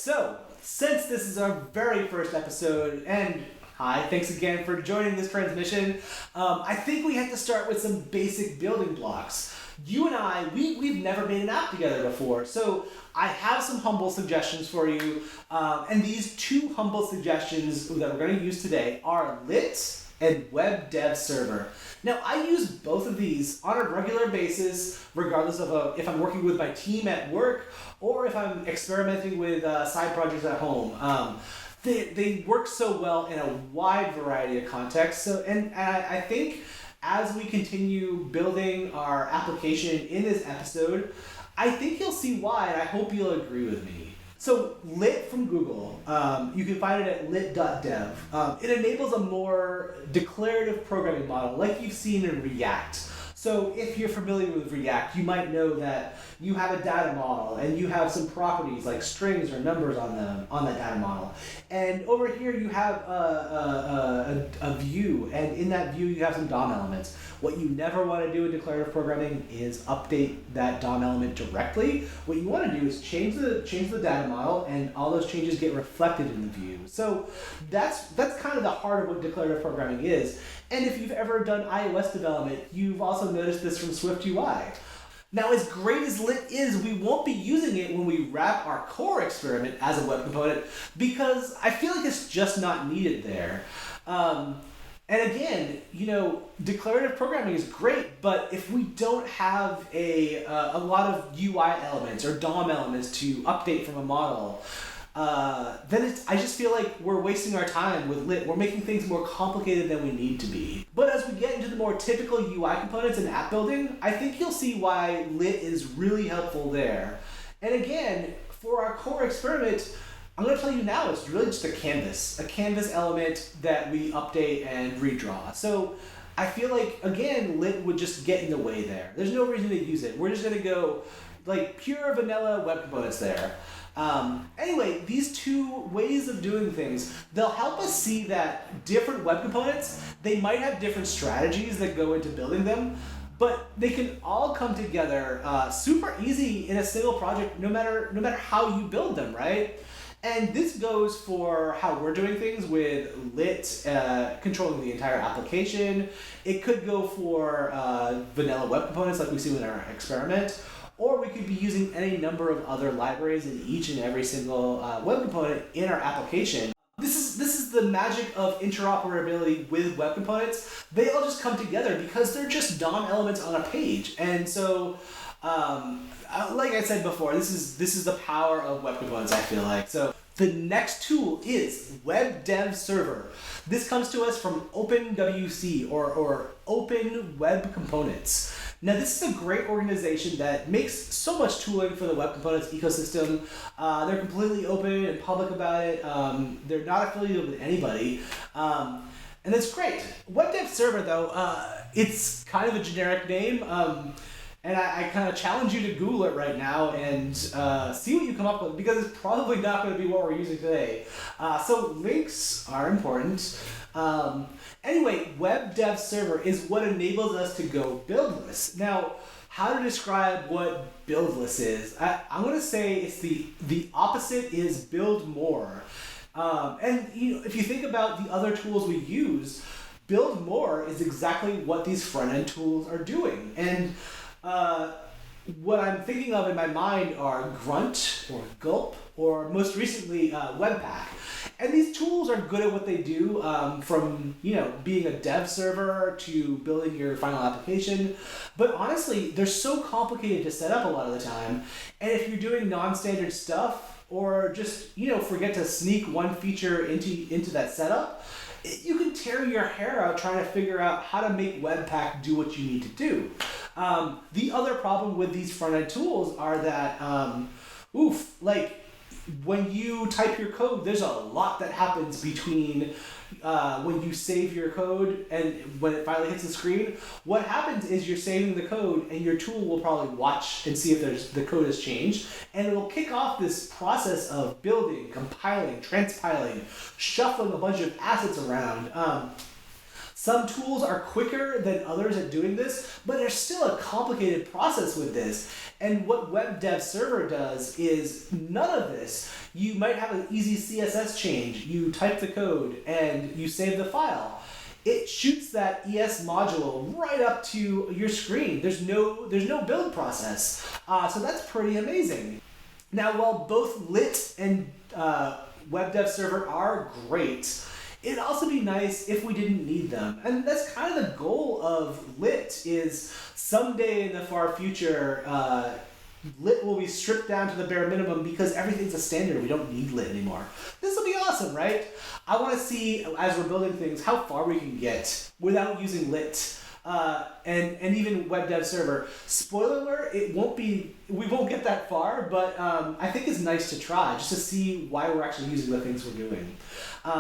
So, since this is our very first episode, and hi, thanks again for joining this transmission, I think we have to start with some basic building blocks. You and I, we've never made an app together before, so I have some humble suggestions for you, and these two humble suggestions that we're going to use today are lit and web dev server. Now, I use both of these on a regular basis, regardless of if I'm working with my team at work or if I'm experimenting with side projects at home. They work so well in a wide variety of contexts. So, and I think as we continue building our application in this episode, I think you'll see why, and I hope you'll agree with me. So lit from Google, you can find it at lit.dev. It enables a more declarative programming model like you've seen in React. So if you're familiar with React, you might know that you have a data model and you have some properties like strings or numbers on that data model. And over here you have a view, and in that view you have some DOM elements. What you never want to do in declarative programming is update that DOM element directly. What you want to do is change the data model, and all those changes get reflected in the view. So that's kind of the heart of what declarative programming is. And if you've ever done iOS development, you've also noticed this from Swift UI. Now, as great as lit is, we won't be using it when we wrap our core experiment as a web component because I feel like it's just not needed there. And again, declarative programming is great, but if we don't have a lot of UI elements or DOM elements to update from a model, then I just feel like we're wasting our time with lit. We're making things more complicated than we need to be. But as we get into the more typical UI components in app building, I think you'll see why lit is really helpful there. And again, for our core experiment, I'm going to tell you now, it's really just a canvas element that we update and redraw. So I feel like, again, lit would just get in the way there. There's no reason to use it. We're just going to go like pure vanilla web components there. Anyway, these two ways of doing things, they'll help us see that different web components, they might have different strategies that go into building them, but they can all come together super easy in a single project, no matter how you build them, right? And this goes for how we're doing things with lit, controlling the entire application. It could go for vanilla web components like we see in our experiment, or we could be using any number of other libraries in each and every single web component in our application. This is the magic of interoperability with web components. They all just come together because they're just DOM elements on a page. And so, like I said before, this is the power of web components, I feel like. So the next tool is Web Dev Server. This comes to us from OpenWC or Open Web Components. Now, this is a great organization that makes so much tooling for the web components ecosystem. They're completely open and public about it. They're not affiliated with anybody. And that's great. Web Dev Server, though, it's kind of a generic name. And I kind of challenge you to Google it right now and see what you come up with, because it's probably not going to be what we're using today. So links are important. Anyway, Web Dev Server is what enables us to go buildless. Now, how to describe what buildless is? I'm going to say it's the opposite is build more. And if you think about the other tools we use, build more is exactly what these front-end tools are doing. And what I'm thinking of in my mind are Grunt or Gulp, or most recently Webpack. And these tools are good at what they do, from being a dev server to building your final application. But honestly, they're so complicated to set up a lot of the time. And if you're doing non-standard stuff, or just forget to sneak one feature into that setup, you can tear your hair out trying to figure out how to make Webpack do what you need to do. The other problem with these front-end tools are that, when you type your code, there's a lot that happens between when you save your code and when it finally hits the screen. What happens is you're saving the code, and your tool will probably watch and see if the code has changed, and it'll kick off this process of building, compiling, transpiling, shuffling a bunch of assets around. Some tools are quicker than others at doing this, but there's still a complicated process with this. And what Web Dev Server does is none of this. You might have an easy CSS change. You type the code and you save the file. It shoots that ES module right up to your screen. There's no build process. So that's pretty amazing. Now, while both Lit and Web Dev Server are great, it'd also be nice if we didn't need them. And that's kind of the goal of Lit, is someday in the far future, Lit will be stripped down to the bare minimum because everything's a standard. We don't need Lit anymore. This will be awesome, right? I want to see, as we're building things, how far we can get without using Lit. And even Web Dev Server. Spoiler alert, we won't get that far, but I think it's nice to try, just to see why we're actually using the things we're doing.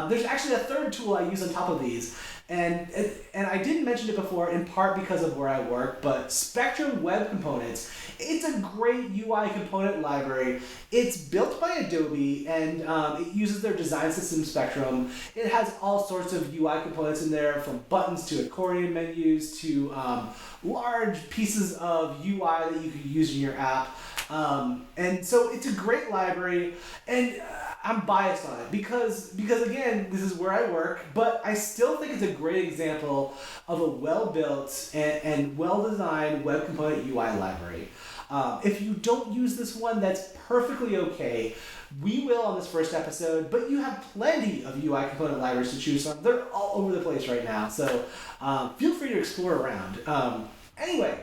There's actually a third tool I use on top of these, and I didn't mention it before, in part because of where I work, but Spectrum Web Components. It's a great UI component library. It's built by Adobe, and it uses their design system Spectrum. It has all sorts of UI components in there, from buttons to accordion menus to large pieces of UI that you can use in your app. And so it's a great library, and I'm biased on it because again, this is where I work, but I still think it's a great example of a well-built and well-designed web component UI library. If you don't use this one, that's perfectly okay. We will on this first episode, but you have plenty of UI component libraries to choose from. They're all over the place right now, so feel free to explore around. Anyway,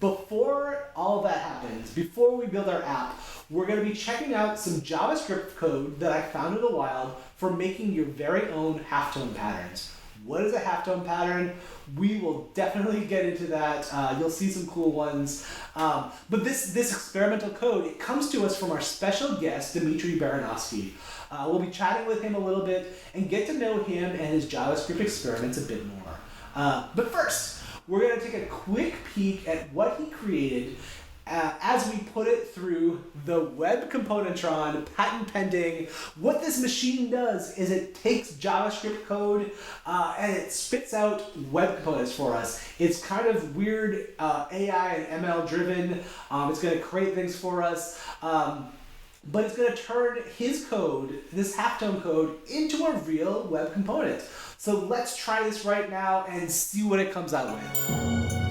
before all of that happens, before we build our app, we're going to be checking out some JavaScript code that I found in the wild for making your very own halftone patterns. What is a halftone pattern? We will definitely get into that. You'll see some cool ones. But this experimental code, it comes to us from our special guest, Dmitry Baranovsky. We'll be chatting with him a little bit and get to know him and his JavaScript experiments a bit more. But first, we're going to take a quick peek at what he created as we put it through the Web Componentron, patent pending. What this machine does is it takes JavaScript code and it spits out web components for us. It's kind of weird AI and ML driven. It's going to create things for us. But it's going to turn his code, this halftone code, into a real web component. So let's try this right now and see what it comes out with.